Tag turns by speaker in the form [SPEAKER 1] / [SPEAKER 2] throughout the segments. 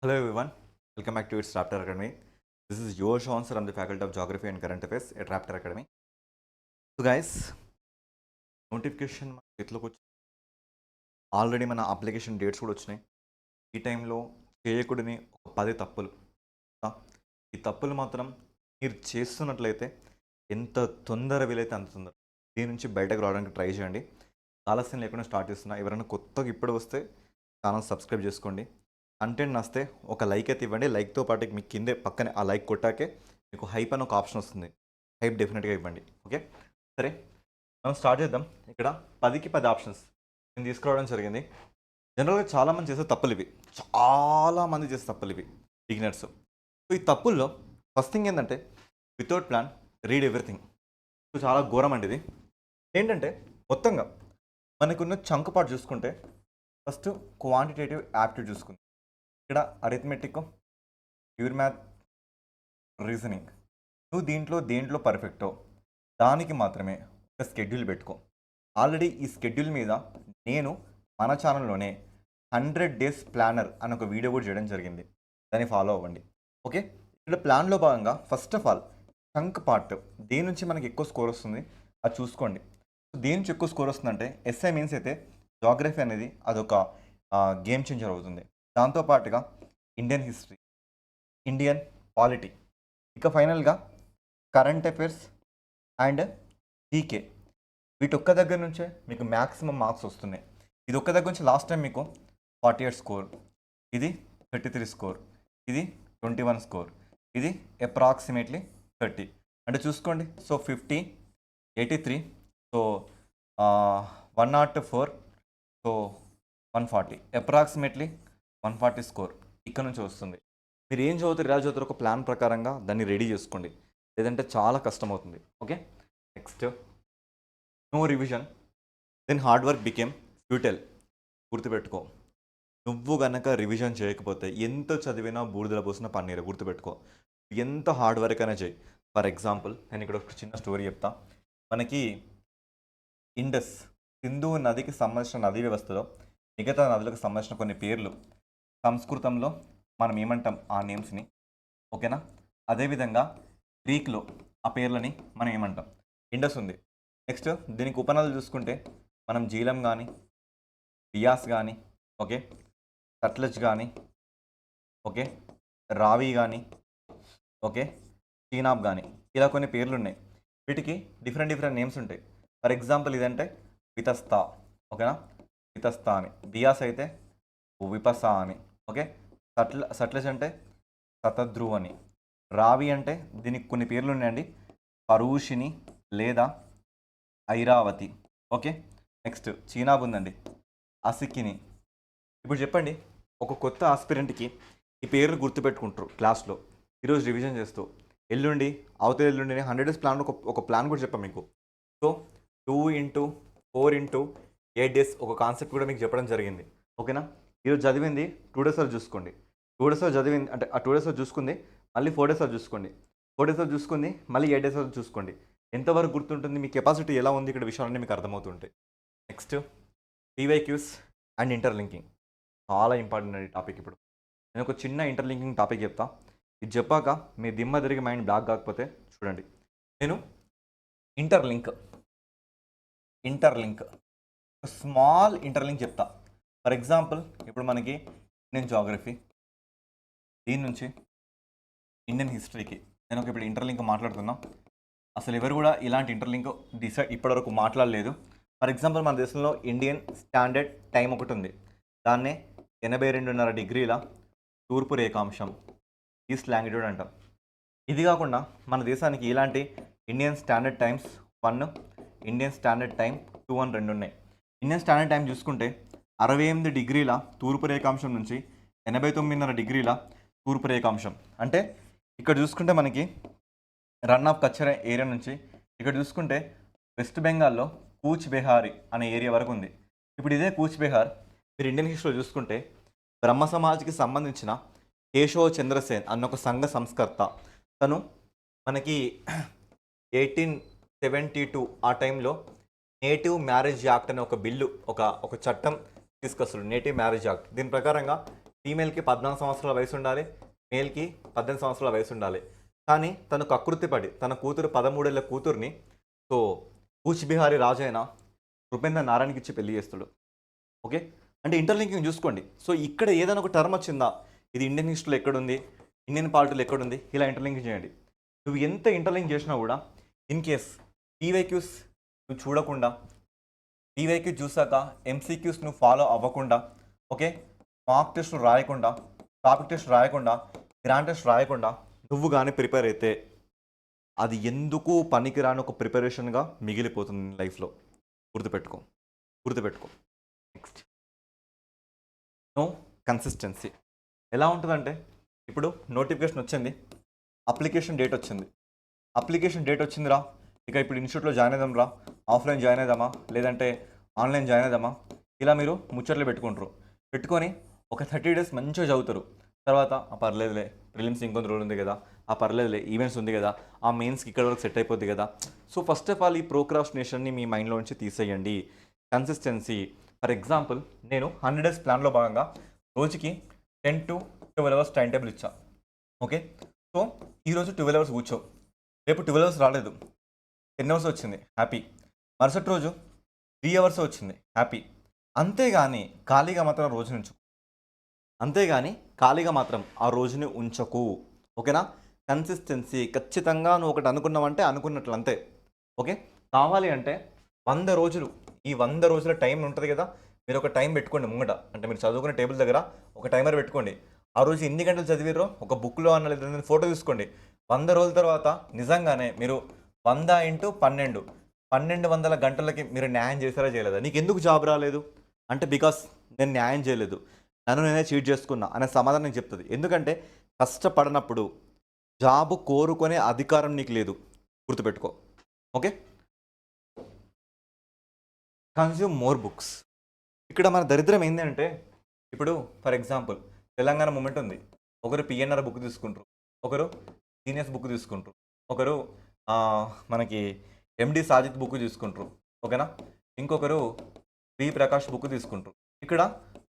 [SPEAKER 1] Hello everyone, welcome back to its Raptor Academy. This is your Sean sir, I'm the Faculty of Geography and Current Affairs at Raptor Academy. So guys, notification మన చేతిలోకి వచ్చి already మన application dates కూడా వచ్చినాయి. ఈ టైంలో చేయకూడని ఒక 10 తప్పులు. ఆ, ఈ తప్పులు మాత్రం మీరు చేస్తున్నట్లయితే ఎంత తొందర వీలైతే అంత తొందర దీని నుంచి బయటకు రావడానికి ట్రై చేయండి. ఆలస్యం లేకుండా స్టార్ట్ చేస్తున్నా. ఎవరైనా కొత్తగా ఇప్పుడు వస్తే ఛానల్ సబ్స్క్రైబ్ చేసుకోండి. కంటెంట్ నస్తే ఒక లైక్ అయితే ఇవ్వండి. లైక్తో పాటు మీకు కిందే పక్కనే ఆ లైక్ కొట్టాకే మీకు హైప్ అని ఒక ఆప్షన్ వస్తుంది. హైప్ డెఫినెట్గా ఇవ్వండి. ఓకే, సరే మనం స్టార్ట్ చేద్దాం. ఇక్కడ 10కి 10 ఆప్షన్స్ నేను తీసుకురావడం జరిగింది. జనరల్గా చాలామంది చేసే తప్పులు ఇవి, చాలామంది చేసే తప్పులు ఇవి బిగినర్స్. సో ఈ తప్పుల్లో ఫస్ట్ థింగ్ ఏంటంటే without plan read everything. So చాలా ఘోరం అండి ఇది. ఏంటంటే మొత్తంగా మనకున్న చంక్ పార్ట్ చూసుకుంటే ఫస్ట్ క్వాంటిటేటివ్ యాప్టిట్యూడ్ చూసుకుందాం. ఇక్కడ అరిథమెటిక్, ప్యూర్ మ్యాథ్, రీజనింగ్. నువ్వు దేంట్లో పర్ఫెక్టో దానికి మాత్రమే ఒక స్కెడ్యూల్ పెట్టుకో. ఆల్రెడీ ఈ స్కెడ్యూల్ మీద నేను మన ఛానల్లోనే 100 డేస్ ప్లానర్ అని ఒక వీడియో కూడా చేయడం జరిగింది. దాన్ని ఫాలో అవ్వండి. ఓకే, ఇక్కడ ప్లాన్లో భాగంగా first of all chunk part దేని నుంచి మనకి ఎక్కువ స్కోర్ వస్తుంది అది చూసుకోండి. దేని నుంచి ఎక్కువ స్కోర్ వస్తుందంటే ఎస్ఐ మీన్స్ అయితే జాగ్రఫీ అనేది అదొక గేమ్ చేంజర్ అవుతుంది. దాంతోపాటుగా ఇండియన్ హిస్టరీ, ఇండియన్ పాలిటీ, ఇక ఫైనల్గా కరెంట్ అఫైర్స్ అండ్ జీకే. వీటి ఒక్క దగ్గర నుంచే మీకు మ్యాక్సిమం మార్క్స్ వస్తున్నాయి. ఇది ఒక్క దగ్గర నుంచి లాస్ట్ టైం మీకు 48 స్కోర్, ఇది 33 స్కోర్, ఇది 21 స్కోర్, ఇది అప్రాక్సిమేట్లీ 30 అంటే చూసుకోండి. So 50, 83, so 104, so 140, approximately 140 score ఇక్కడ నుంచి వస్తుంది. మీరు ఏం చదువుతారు, ఎలా చదువుతారు ఒక ప్లాన్ ప్రకారంగా దాన్ని రెడీ చేసుకోండి, లేదంటే చాలా కష్టమవుతుంది. Okay, next no revision then hard work became futile. గుర్తుపెట్టుకో, నువ్వు గనక రివిజన్ చేయకపోతే ఎంత చదివినా బూడిదల పోసిన పన్నీరు. గుర్తుపెట్టుకో, ఎంత హార్డ్ వర్క్ అయినా చేయి. ఫర్ ఎగ్జాంపుల్ నేను ఇక్కడ ఒక చిన్న స్టోరీ చెప్తా. మనకి ఇండస్ సింధు నదికి సంబంధించిన నదీ వ్యవస్థలో మిగతా నదులకు సంబంధించిన కొన్ని పేర్లు సంస్కృతంలో మనం ఏమంటాం ఆ నేమ్స్ని, ఓకేనా? అదేవిధంగా గ్రీక్లో ఆ పేర్లని మనం ఏమంటాం, ఇండస్ ఉంది. నెక్స్ట్ దీనికి ఉపనదులు చూసుకుంటే మనం జీలం కానీ, బియాస్ కానీ, ఓకే, సట్లెజ్ కానీ, ఓకే, రావి కానీ, ఓకే, చీనాబ్ కానీ, ఇలా కొన్ని పేర్లు ఉన్నాయి. వీటికి డిఫరెంట్ నేమ్స్ ఉంటాయి. ఫర్ ఎగ్జాంపుల్ ఇదంటే వితస్తా, ఓకేనా, వితస్తా అని. బియాస్ అయితే విపసా అని, ఓకే. సట్లెజ్ అంటే శతద్రు అని. రావి అంటే దీనికి కొన్ని పేర్లు ఉన్నాయండి, పరూషిని లేదా ఐరావతి, ఓకే. నెక్స్ట్ చీనాబ్ ఉందండి, అసికిని. ఇప్పుడు చెప్పండి, ఒక కొత్త ఆస్పిరెంట్కి ఈ పేర్లు గుర్తుపెట్టుకుంటారు క్లాస్లో, ఈరోజు రివిజన్ చేస్తూ ఎల్లుండి అవతల ఎల్లుండి 100 డేస్ ప్లాన్ ఒక ప్లాన్ కూడా చెప్పాను మీకు. సో 2 into 4 into 8 days ఒక కాన్సెప్ట్ కూడా మీకు చెప్పడం జరిగింది, ఓకేనా. ఈరోజు చదివింది 2 days చూసుకోండి, 2 days చదివింది అంటే ఆ 2 days చూసుకుంది, మళ్ళీ 4 days చూసుకోండి, 4 days చూసుకుంది, మళ్ళీ 8 days చూసుకోండి. ఎంతవరకు గుర్తుంటుంది, మీ కెపాసిటీ ఎలా ఉంది, ఇక్కడ విషయాలన్నీ మీకు అర్థమవుతుంటాయి. నెక్స్ట్ పీవైక్యూస్ అండ్ ఇంటర్లింకింగ్, చాలా ఇంపార్టెంట్ అండి టాపిక్. ఇప్పుడు నేను ఒక చిన్న ఇంటర్లింకింగ్ టాపిక్ చెప్తా. ఇది చెప్పాక మీ దిమ్మ తిరిగి మైండ్ బ్లాక్ కాకపోతే చూడండి. నేను ఇంటర్లింక్ స్మాల్ ఇంటర్లింక్ చెప్తా. ఫర్ ఎగ్జాంపుల్ ఇప్పుడు మనకి ఇండియన్ జాగ్రఫీ, దీని నుంచి ఇండియన్ హిస్టరీకి నేను ఒక ఇప్పుడు ఇంటర్లింక్ మాట్లాడుతున్నా. అసలు ఎవరు కూడా ఇలాంటి ఇంటర్లింక్ ఇప్పటివరకు మాట్లాడలేదు. ఫర్ ఎగ్జాంపుల్ మన దేశంలో ఇండియన్ స్టాండర్డ్ టైం ఒకటి ఉంది, దాన్నే 82.5 డిగ్రీల తూర్పు రేఖాంశం, ఈస్ట్ లాంగిట్యూడ్ అంటాం. ఇది కాకుండా మన దేశానికి ఇలాంటి Indian standard times 1, Indian standard time 2 అని 2 ఉన్నాయి. ఇండియన్ స్టాండర్డ్ టైం చూసుకుంటే 68 డిగ్రీల తూర్పు రేఖాంశం నుంచి 89.5 డిగ్రీల తూర్పు రేఖాంశం. అంటే ఇక్కడ చూసుకుంటే మనకి రన్ ఆఫ్ కచ్చర్ ఏరియా నుంచి ఇక్కడ చూసుకుంటే వెస్ట్ బెంగాల్లో కూచ్ బెహారీ అనే ఏరియా వరకు ఉంది. ఇప్పుడు ఇదే కూచ్ బెహార్ మీరు ఇండియన్ హిస్టరీలో చూసుకుంటే బ్రహ్మ సమాజ్కి సంబంధించిన కేశవ చంద్రసేన్ అన్న ఒక సంఘ సంస్కర్త, తను మనకి 1872 ఆ టైంలో నేటివ్ మ్యారేజ్ యాక్ట్ అనే ఒక బిల్లు, ఒక చట్టం తీసుకొస్తాడు, నేటివ్ మ్యారేజ్ యాక్ట్. దీని ప్రకారంగా ఫీమేల్కి 14 సంవత్సరాల వయసు ఉండాలి, మేల్కి 18 సంవత్సరాల వయసు ఉండాలి. కానీ తను కకృతి పడి తన కూతురు 13 ఏళ్ల కూతుర్ని సో కూచిబిహారీ రాజైన ఉపేంద్ర నారాయణకి ఇచ్చి పెళ్లి చేస్తాడు. ఓకే, అంటే ఇంటర్లింకింగ్ చూసుకోండి. సో ఇక్కడ ఏదైనా ఒక టర్మ్ వచ్చిందా, ఇది ఇండియన్ హిస్టరీలో ఎక్కడుంది, ఇండియన్ పాలిటీలో ఎక్కడుంది, ఇలా ఇంటర్లింకింగ్ చేయండి. నువ్వు ఎంత ఇంటర్లింక్ చేసినా కూడా ఇన్ కేస్ పీవైక్యూస్ నువ్వు చూడకుండా, పీవైక్యూ చూసాక ఎంసీక్యూస్ నువ్వు ఫాలో అవ్వకుండా, ఓకే, మార్క్ టెస్ట్ రాయకుండా, టాపిక్ టెస్ట్ రాయకుండా, గ్రాండ్ టెస్ట్ రాయకుండా నువ్వు కానీ ప్రిపేర్ అయితే అది ఎందుకు పనికిరాని ఒక ప్రిపరేషన్గా మిగిలిపోతుంది లైఫ్లో. గుర్తుపెట్టుకో. Next, no consistency. ఎలా ఉంటుందంటే ఇప్పుడు నోటిఫికేషన్ వచ్చింది, అప్లికేషన్ డేట్ వచ్చిందిరా, ఇక ఇప్పుడు ఇన్స్టిట్యూట్లో జాయిన్ అవుదాం రా, ఆఫ్లైన్ జాయిన్ అవుదామా లేదంటే ఆన్లైన్ జాయిన్ అవుదామా, ఇలా మీరు ముచ్చట్లు పెట్టుకొని ఒక 30 days మంచిగా చదువుతారు. తర్వాత పర్లేదులే, ప్రిలిమ్స్ ఇంకొంత రోజులు ఉంది కదా, పర్లేదులే ఈవెంట్స్ ఉంది కదా, ఆ మెయిన్స్కి ఇక్కడ వరకు సెట్ అయిపోద్ది కదా. సో ఫస్ట్ ఆఫ్ ఆల్ ఈ ప్రోక్రాస్టినేషన్ని మీ మైండ్లో నుంచి తీసేయండి. కన్సిస్టెన్సీ. ఫర్ ఎగ్జాంపుల్ నేను 100 days ప్లాన్లో భాగంగా రోజుకి 10 to 12 hours టైం టేబుల్ ఇచ్చా. ఓకే, సో ఈరోజు 12 hours కూర్చో, రేపు 12 hours రాలేదు, 10 hours వచ్చింది, హ్యాపీ. మరుసటి రోజు 3 hours వచ్చింది, హ్యాపీ. అంతేగాని ఖాళీగా మాత్రం ఆ రోజుని ఉంచకు. ఓకేనా? కన్సిస్టెన్సీ. ఖచ్చితంగా నువ్వు ఒకటి అనుకున్నావంటే అనుకున్నట్లు అంతే. ఓకే, కావాలి అంటే 100 రోజులు, ఈ 100 రోజుల టైం ఉంటుంది కదా, మీరు ఒక టైం పెట్టుకోండి ముంగట. అంటే మీరు చదువుకునే టేబుల్ దగ్గర ఒక టైమర్ పెట్టుకోండి. ఆ రోజు ఎన్ని గంటలు చదివిరో ఒక బుక్లో అన్న లేదా ఫోటో తీసుకోండి. 100 రోజుల తర్వాత నిజంగానే మీరు 100 × 12 1200 గంటలకి మీరు న్యాయం చేశారా చేయలేదా? నీకు ఎందుకు జాబ్ రాలేదు అంటే బికాస్ నేను న్యాయం చేయలేదు, నన్ను నేనే చీట్ చేసుకున్నా అనే సమాధానం నీకు చెప్తుంది. ఎందుకంటే కష్టపడినప్పుడు జాబ్ కోరుకునే అధికారం నీకు లేదు. గుర్తుపెట్టుకో. Okay, consume more books. ఇక్కడ మన దరిద్రం ఏంటంటే ఇప్పుడు ఫర్ ఎగ్జాంపుల్ తెలంగాణ మూమెంట్ ఉంది, ఒకరు పిఎన్ఆర్ బుక్ తీసుకుంటారు, ఒకరు జీనియస్ బుక్ తీసుకుంటారు, ఒకరు మనకి ఎండి సాజిద్ బుక్ తీసుకుంటారు. ఓకేనా? ఇంకొకరు వి ప్రకాష్ బుక్ తీసుకుంటారు. ఇక్కడ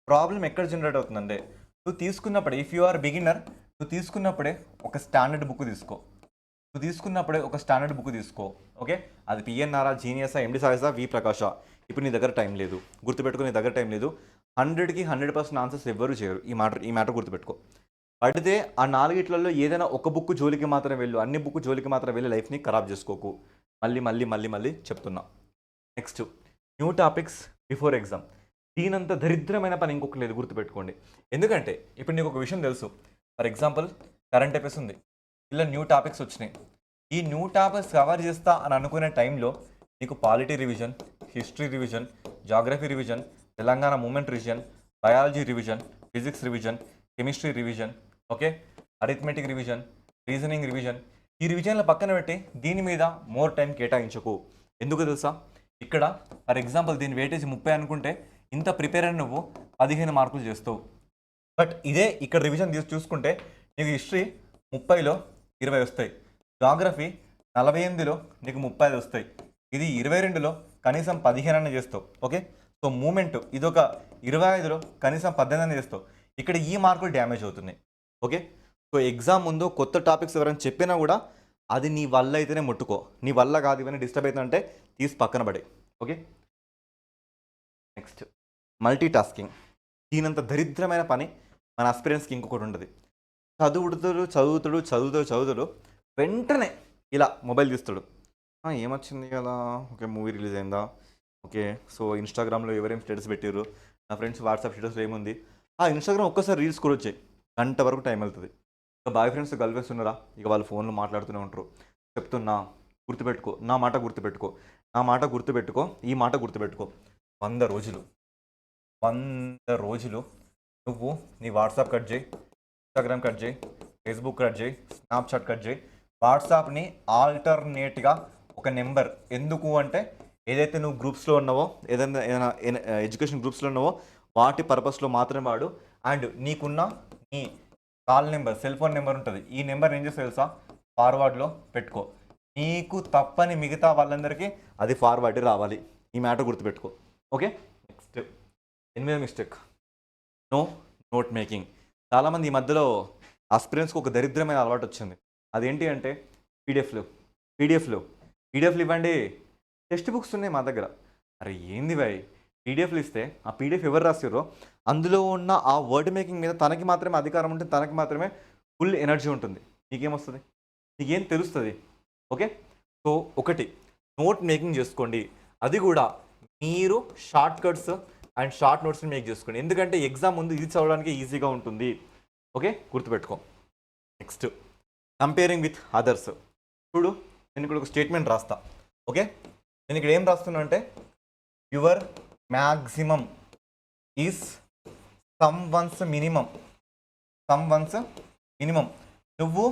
[SPEAKER 1] ప్రాబ్లం ఎక్కడ జనరేట్ అవుతుందంటే నువ్వు తీసుకున్నప్పుడే, ఇఫ్ యు ఆర్ బిగినర్, నువ్వు తీసుకున్నప్పుడే ఒక స్టాండర్డ్ బుక్ తీసుకో. ఓకే, అది పిఎన్ఆరా, జీనియసా, ఎండి సాజిదా, వి ప్రకాషా. ఇప్పుడు నీ దగ్గర టైం లేదు. గుర్తుపెట్టుకో, నీ దగ్గర టైం లేదు. 100కి 100% ఆన్సర్స్ ఎవ్వరూ చేయరు. ఈ మ్యాటర్ గుర్తుపెట్టుకో. పడితే ఆ 4 ఏదైనా ఒక బుక్ జోలికి మాత్రం వెళ్ళు, అన్ని బుక్ జోలికి మాత్రం వెళ్ళి లైఫ్ని ఖరాబ్ చేసుకోకు. మళ్ళీ చెప్తున్నా. Next, new topics before exam. దీనంత దరిద్రమైన పని ఇంకొక లేదు, గుర్తుపెట్టుకోండి. ఎందుకంటే ఇప్పుడు నీకు ఒక విషయం తెలుసు, ఫర్ ఎగ్జాంపుల్ కరెంట్ అఫైర్స్ ఉంది, ఇలా న్యూ టాపిక్స్ వచ్చినాయి. ఈ న్యూ టాపిక్స్ కవర్ చేస్తా అని అనుకునే టైంలో నీకు polity revision, history revision, geography revision, Telangana movement revision, biology revision, physics revision, chemistry revision, okay, arithmetic revision, reasoning revision. ఈ రివిజన్ల పక్కన పెట్టి దీని మీద మోర్ టైం కేటాయించకు. ఎందుకు తెలుసా? ఇక్కడ ఫర్ ఎగ్జాంపుల్ దీని వెయిటేజ్ 30 అనుకుంటే ఇంత ప్రిపేర్ అయిన నువ్వు 15 మార్కులు చేస్తావు. బట్ ఇదే ఇక్కడ రివిజన్ చూసుకుంటే నీకు హిస్టరీ 30లో 20 వస్తాయి, జాగ్రఫీ 48లో నీకు 35 వస్తాయి, ఇది 22లో కనీసం 15 అన్న చేస్తావు. ఓకే, సో మూమెంట్ ఇదొక 25లో కనీసం 18 అన్న చేస్తావు. ఇక్కడ ఈ మార్కులు డ్యామేజ్ అవుతున్నాయి. ఓకే, సో ఎగ్జామ్ ముందు కొత్త టాపిక్స్ ఎవరైనా చెప్పినా కూడా అది నీ వల్ల అయితేనే ముట్టుకో, నీ వల్ల కాదు, ఇవన్నీ డిస్టర్బ్ అవుతుందంటే తీసి పక్కన పడే. Okay, next, multitasking. దీనంత దరిద్రమైన పని మన ఆస్పిరెంట్స్కి ఇంకొకటి ఉంటుంది. చదువుతాడు వెంటనే ఇలా మొబైల్ తీస్తాడు. ఏమొచ్చింది కదా, ఓకే మూవీ రిలీజ్ అయిందా, ఓకే, సో ఇన్స్టాగ్రామ్లో ఎవరేం స్టేటస్ పెట్టారు, నా ఫ్రెండ్స్ వాట్సాప్ స్టేటస్లో ఏముంది, ఆ ఇన్స్టాగ్రామ్ ఒక్కసారి రీల్స్ కూడా వచ్చాయి, గంట వరకు టైం వెళ్తుంది. ఇక బాయ్ ఫ్రెండ్స్ గర్ల్ ఫ్రెండ్స్ ఉన్నారా, ఇక వాళ్ళు ఫోన్లో మాట్లాడుతూనే ఉంటారు. చెప్తున్నా, గుర్తుపెట్టుకో, నా మాట గుర్తుపెట్టుకో, ఈ మాట గుర్తుపెట్టుకో. 100 రోజులు నువ్వు నీ వాట్సాప్ కట్ చేయి, ఇన్స్టాగ్రామ్ కట్ చేయి, ఫేస్బుక్ కట్ చేయి, స్నాప్చాట్ కట్ చేయి. వాట్సాప్ని ఆల్టర్నేట్గా ఒక నెంబర్, ఎందుకు అంటే ఏదైతే నువ్వు గ్రూప్స్లో ఉన్నావో, ఏదైనా ఎడ్యుకేషన్ గ్రూప్స్లో ఉన్నావో వాటి పర్పస్లో మాత్రమే వాడు. అండ్ నీకున్న నీ call number, cell phone number ఉంటుంది, ఈ నెంబర్ ఏం చేస్తా తెలుసా, ఫార్వర్డ్లో పెట్టుకో. నీకు తప్పని మిగతా వాళ్ళందరికీ అది ఫార్వర్డ్ రావాలి. ఈ మ్యాటర్ గుర్తుపెట్టుకో. ఓకే, నెక్స్ట్ 8వ మిస్టేక్, నో నోట్ మేకింగ్. చాలామంది ఈ మధ్యలో ఆస్పిరెంట్స్కి ఒక దరిద్రమైన అలవాటు వచ్చింది. అదేంటి అంటే పీడిఎఫ్లు పీడిఎఫ్లు పీడిఎఫ్లు ఇవ్వండి, టెక్స్ట్ బుక్స్ ఉన్నాయి మా దగ్గర. అరే ఏంది భయ్, పీడిఎఫ్లు ఇస్తే ఆ పీడిఎఫ్ ఎవరు రాసిర్రో అందులో ఉన్న ఆ వర్డ్ మేకింగ్ మీద తనకి మాత్రమే అధికారం ఉంటుంది, తనకి మాత్రమే ఫుల్ ఎనర్జీ ఉంటుంది. నీకేమొస్తుంది, నీకేం తెలుస్తుంది? ఓకే, సో ఒకటి నోట్ మేకింగ్ చేసుకోండి, అది కూడా మీరు షార్ట్ కట్స్ అండ్ షార్ట్ నోట్స్ని మేక్ చేసుకోండి. ఎందుకంటే ఎగ్జామ్ ముందు ఇది చదవడానికి ఈజీగా ఉంటుంది. ఓకే, గుర్తుపెట్టుకో. Next comparing with others. చూడు, నేను ఇక్కడ ఒక స్టేట్మెంట్ రాస్తా. ఓకే, నేను ఇక్కడ ఏం రాస్తున్నా అంటే your maximum is some once minimum. నువ్వు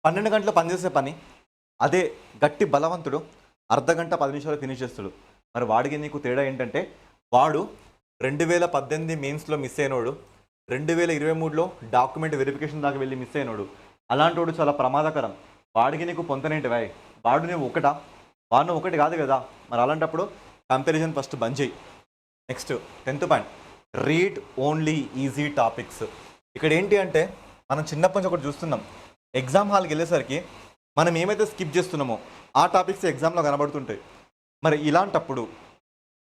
[SPEAKER 1] 12 గంటలు పనిచేసే పని అదే గట్టి బలవంతుడు అర్ధగంట 10 నిమిషాలు ఫినిష్ చేస్తాడు. మరి వాడికి నీకు తేడా ఏంటంటే వాడు 2018 మెయిన్స్లో మిస్ అయినోడు, 2023లో డాక్యుమెంట్ వెరిఫికేషన్ దాకా వెళ్ళి మిస్ అయినోడు. అలాంటి వాడు చాలా ప్రమాదకరం. వాడికి నీకు పొంతనేంటి వాయ్, వాడు నువ్వు ఒకటా, వాడు నువ్వు ఒకటి కాదు కదా. మరి అలాంటప్పుడు కంపారిజన్ ఫస్ట్ బంద్ చేయి. Next 10th point, read only easy topics. ఇక్కడ ఏంటి అంటే మనం చిన్నప్పటి నుంచి ఒకటి చూస్తున్నాం, ఎగ్జామ్ హాల్కి వెళ్ళేసరికి మనం ఏమైతే స్కిప్ చేస్తున్నామో ఆ టాపిక్స్ ఎగ్జామ్లో కనబడుతుంటాయి. మరి ఇలాంటప్పుడు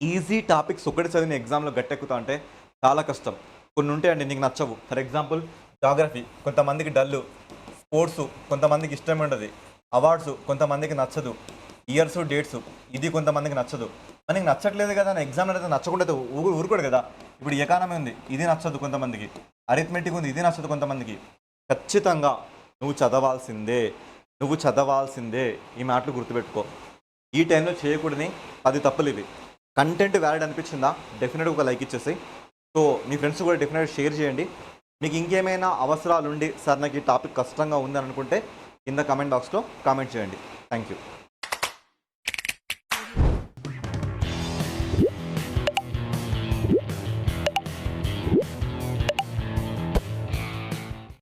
[SPEAKER 1] ఈజీ టాపిక్స్ ఒకటి చదివిన ఎగ్జామ్లో గట్టెక్కుతా అంటే చాలా కష్టం. కొన్ని ఉంటాయండి నీకు నచ్చవు. ఫర్ ఎగ్జాంపుల్ జాగ్రఫీ కొంతమందికి డల్లు, స్పోర్ట్స్ కొంతమందికి ఇష్టం ఉండదు, అవార్డ్స్ కొంతమందికి నచ్చదు, ఇయర్స్ డేట్స్ ఇది కొంతమందికి నచ్చదు. మనకి నచ్చట్లేదు కదా, నా ఎగ్జామ్ అయితే నచ్చకుండా ఊరుకోడు కదా. ఇప్పుడు ఎకానమీ ఉంది, ఇది నచ్చదు కొంతమందికి, అరిథమెటిక్ ఉంది, ఇది నచ్చదు కొంతమందికి. ఖచ్చితంగా నువ్వు చదవాల్సిందే. ఈ మాటలు గుర్తుపెట్టుకో. ఈ టైంలో చేయకూడని 10 తప్పులు ఇవి. కంటెంట్ వ్యాలిడ్ అనిపించిందా డెఫినెట్గా ఒక లైక్ ఇచ్చేసి, సో మీ ఫ్రెండ్స్ కూడా డెఫినెట్గా షేర్ చేయండి. మీకు ఇంకేమైనా అవసరాలు ఉండి సార్ నాకు ఈ టాపిక్ కష్టంగా ఉందని అనుకుంటే కింద కామెంట్ బాక్స్లో కామెంట్ చేయండి. Thank you.